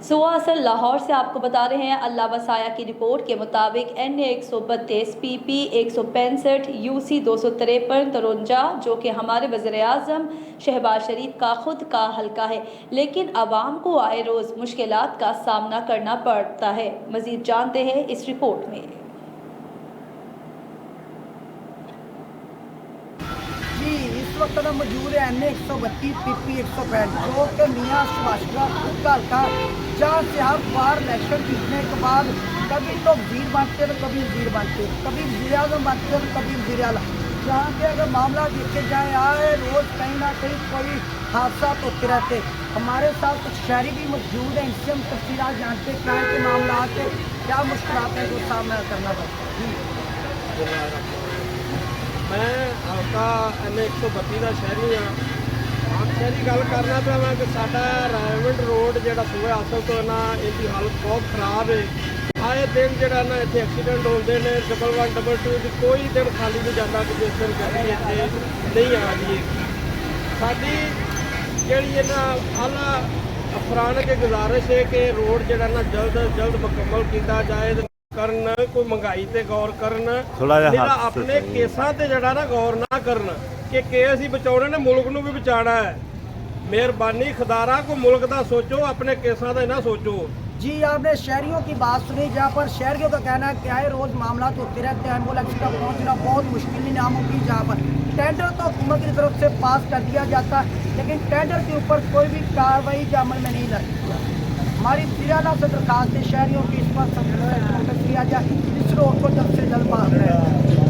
सुबह असर लाहौर से आपको बता रहे हैं। अल्लाह वसाया की रिपोर्ट के मुताबिक NA 132 PP 165 UC 253 तरोंजा जो कि हमारे वज़ीर आज़म शहबाज शरीफ का खुद का हल्का है, लेकिन आवाम को आए रोज़ मुश्किलात का सामना करना पड़ता है। मज़ीद जानते हैं इस रिपोर्ट में। जी, इस वक्त हम मौजूद है NA 132 PP 165 जो कि मियाँ सुभाषरा खुद का हल्का, जहाँ से हर बार इलेक्शन जीतने के बाद कभी तो वजीर बनते तो कभी वजीर बनते, कभी वज़ीर आज़म बनते तो कभी वज़ीर आला। जहाँ के अगर मामला देखे जाए आए रोज़ कहीं ना कहीं कोई हादसा होते रहते। हमारे साथ कुछ शहरी भी मौजूद हैं, इनसे हम तफसीलात जानते हैं क्या के मामला के क्या मुश्किलात हैं जो सामना करना पड़ता है। जी मैं हल्का NA 132 का शहरी हाँ। आम शहरी गल करना पिया मैं कि साडा रायमंड रोड जो सूबे हासिल तो ना इसकी हालत बहुत खराब है। आए दिन जो ना इतने एक्सीडेंट होते हैं, 11 22 की कोई दिन खाली नहीं जाता कि जिस दिन गड्डी इतने नहीं आ रही है। साड़ी जी ना आला अफरान के गुजारिश है कि रोड जो ना जल्द अज जल्द मुकम्मल किया जाए करन, कोई महंगाई ते गौर करन, अपने केसां ते जड़ा ना गौर ना करन कि केस ही बचाने ने मुल्क नूं भी बचाना है। मेहरबानी खदारा को मुल्क दा सोचो, अपने केसां दा ना सोचो। जी, आपने शहरियों की बात सुनी जहाँ पर शहरियों का कहना है क्या है रोज़ मामला होते रहते हैं, एम्बुलेंस का पहुँचना बहुत मुश्किल नामुमकिन। जहाँ पर टेंडर तो हुकूमत की तरफ से पास कर दिया जाता है, लेकिन टेंडर के ऊपर कोई भी कार्रवाई अमल में नहीं लगती। हमारी ज़िला से दरखास्त है शहरियों की इस पर किया जाए, इस रोड को जल्द से जल्द पास है।